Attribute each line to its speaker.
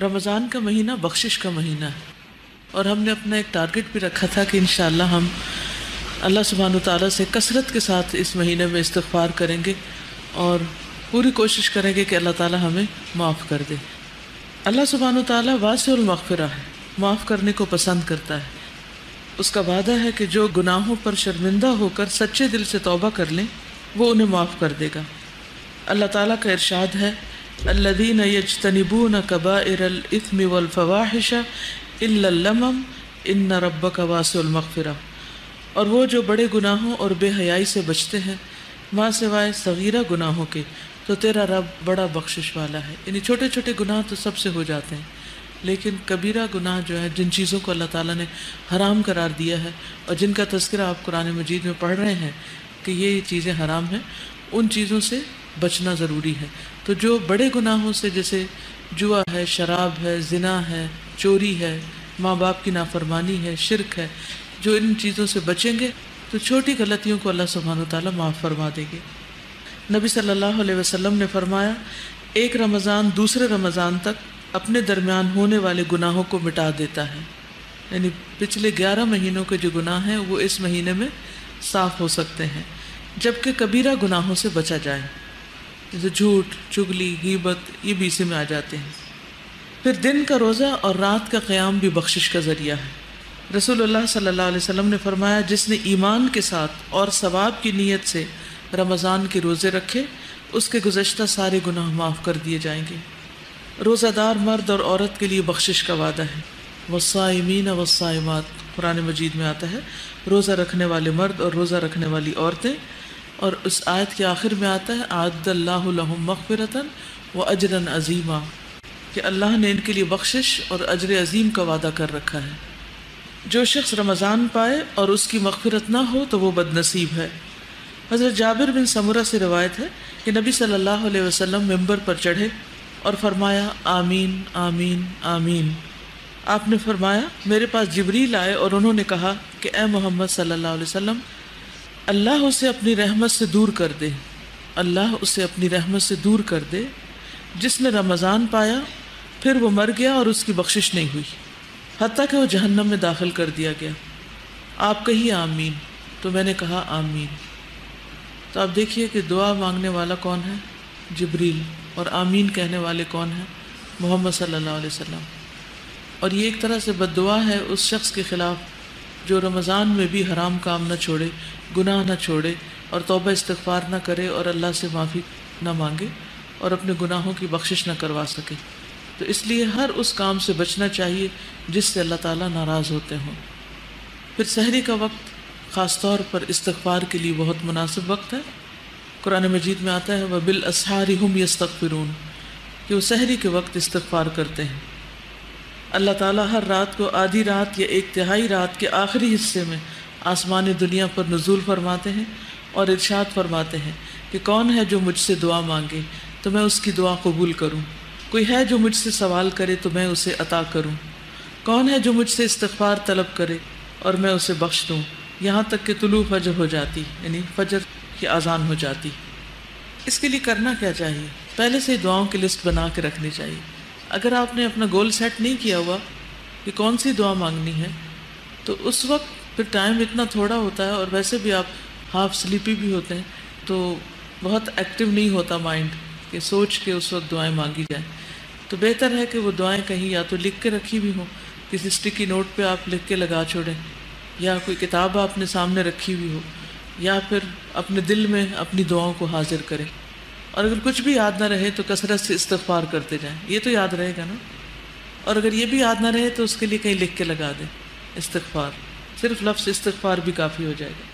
Speaker 1: رمضان کا مہینہ بخشش کا مہینہ ہے، اور ہم نے اپنا ایک ٹارگٹ بھی رکھا تھا کہ انشاءاللہ ہم اللہ سبحانہ وتعالیٰ سے کثرت کے ساتھ اس مہینے میں استغفار کریں گے اور پوری کوشش کریں گے کہ اللہ تعالیٰ ہمیں معاف کر دے۔ اللہ سبحانہ وتعالیٰ واسع المغفرہ ہے، معاف کرنے کو پسند کرتا ہے۔ اس کا وعدہ ہے کہ جو گناہوں پر شرمندہ ہو کر سچے دل سے توبہ کر لیں وہ انہیں معاف کر دے گا۔ اللہ تعالیٰ کا ارشاد ہے، الذین یجتنبون کبائر الاثم والفواحش الا اللمم ان ربک واسع المغفرہ، اور وہ جو بڑے گناہوں اور بے حیائی سے بچتے ہیں ماں سوائے صغیرہ گناہوں کے، تو تیرا رب بڑا بخشش والا ہے۔ یعنی چھوٹے چھوٹے گناہ تو سب سے ہو جاتے ہیں، لیکن کبیرہ گناہ جو ہے، جن چیزوں کو اللہ تعالیٰ نے حرام قرار دیا ہے اور جن کا تذکرہ آپ قرآن مجید میں پڑھ رہے ہیں کہ یہ چیزیں حرام ہیں، ان چیزوں سے بچنا ضروری ہے۔ تو جو بڑے گناہوں سے، جیسے جوا ہے، شراب ہے، زنا ہے، چوری ہے، ماں باپ کی نافرمانی ہے، شرک ہے، جو ان چیزوں سے بچیں گے تو چھوٹی غلطیوں کو اللہ سبحانہ وتعالیٰ معاف فرما دے گے۔ نبی صلی اللہ علیہ وسلم نے فرمایا، ایک رمضان دوسرے رمضان تک اپنے درمیان ہونے والے گناہوں کو مٹا دیتا ہے، یعنی پچھلے 11 مہینوں کے جو گناہ ہیں وہ اس مہینے میں صاف ہو سکتے ہیں، جبکہ کبیرہ گناہوں سے بچا جائے، جیسے جھوٹ، چغلی، غیبت، یہ بھی اسی میں آ جاتے ہیں۔ پھر دن کا روزہ اور رات کا قیام بھی بخشش کا ذریعہ ہے۔ رسول اللہ صلی اللہ علیہ وسلم نے فرمایا، جس نے ایمان کے ساتھ اور ثواب کی نیت سے رمضان کے روزے رکھے، اس کے گزشتہ سارے گناہ معاف کر دیے جائیں گے۔ روزہ دار مرد اور عورت کے لیے بخشش کا وعدہ ہے۔ والصائمین والصائمات، قرآن مجید میں آتا ہے روزہ رکھنے والے مرد اور روزہ رکھنے والی عورتیں، اور اس آیت کے آخر میں آتا ہے اعد اللہ لہم مغفرۃ واجرا عظیما، کہ اللہ نے ان کے لیے بخشش اور اجر عظیم کا وعدہ کر رکھا ہے۔ جو شخص رمضان پائے اور اس کی مغفرت نہ ہو تو وہ بد نصیب ہے۔ حضرت جابر بن سمرہ سے روایت ہے کہ نبی صلی اللہ علیہ وسلم ممبر پر چڑھے اور فرمایا، آمین آمین آمین۔ آپ نے فرمایا، میرے پاس جبریل آئے اور انہوں نے کہا کہ اے محمد صلی اللہ علیہ وسلم، اللہ اسے اپنی رحمت سے دور کر دے، اللہ اسے اپنی رحمت سے دور کر دے، جس نے رمضان پایا پھر وہ مر گیا اور اس کی بخشش نہیں ہوئی، حتیٰ کہ وہ جہنم میں داخل کر دیا گیا۔ آپ کہیے آمین، تو میں نے کہا آمین۔ تو آپ دیکھیے کہ دعا مانگنے والا کون ہے؟ جبریل، اور آمین کہنے والے کون ہیں؟ محمد صلی اللہ علیہ وسلم۔ اور یہ ایک طرح سے بد دعا ہے اس شخص کے خلاف جو رمضان میں بھی حرام کام نہ چھوڑے، گناہ نہ چھوڑے، اور توبہ استغفار نہ کرے اور اللہ سے معافی نہ مانگے اور اپنے گناہوں کی بخشش نہ کروا سکے۔ تو اس لیے ہر اس کام سے بچنا چاہیے جس سے اللہ تعالیٰ ناراض ہوتے ہوں۔ پھر سحری کا وقت خاص طور پر استغفار کے لیے بہت مناسب وقت ہے۔ قرآن مجید میں آتا ہے وَبِالْأَسْحَارِ هُمْ يَسْتَغْفِرُونَ، کہ وہ سحری کے وقت استغفار کرتے ہیں۔ اللہ تعالیٰ ہر رات کو آدھی رات یا ایک تہائی رات کے آخری حصے میں آسمان دنیا پر نزول فرماتے ہیں اور ارشاد فرماتے ہیں کہ کون ہے جو مجھ سے دعا مانگے تو میں اس کی دعا قبول کروں، کوئی ہے جو مجھ سے سوال کرے تو میں اسے عطا کروں، کون ہے جو مجھ سے استغفار طلب کرے اور میں اسے بخش دوں، یہاں تک کہ طلوع فجر ہو جاتی، یعنی فجر کی اذان ہو جاتی۔ اس کے لیے کرنا کیا چاہیے؟ پہلے سے دعاؤں کی لسٹ بنا کے رکھنی چاہیے۔ اگر آپ نے اپنا گول سیٹ نہیں کیا ہوا کہ کون سی دعا مانگنی ہے، تو اس وقت پھر ٹائم اتنا تھوڑا ہوتا ہے، اور ویسے بھی آپ ہاف سلیپی بھی ہوتے ہیں، تو بہت ایکٹیو نہیں ہوتا مائنڈ کہ سوچ کے اس وقت دعائیں مانگی جائیں۔ تو بہتر ہے کہ وہ دعائیں کہیں یا تو لکھ کے رکھی بھی ہوں، کسی اسٹکی نوٹ پہ آپ لکھ کے لگا چھوڑیں، یا کوئی کتاب آپ نے سامنے رکھی ہوئی ہو، یا پھر اپنے دل میں اپنی دعاؤں کو حاضر کریں۔ اور اگر کچھ بھی یاد نہ رہے تو کثرت سے استغفار کرتے جائیں، یہ تو یاد رہے گا نا۔ اور اگر یہ بھی یاد نہ رہے تو اس کے لیے کہیں لکھ کے لگا دیں استغفار، صرف لفظ استغفار بھی کافی ہو جائے گا۔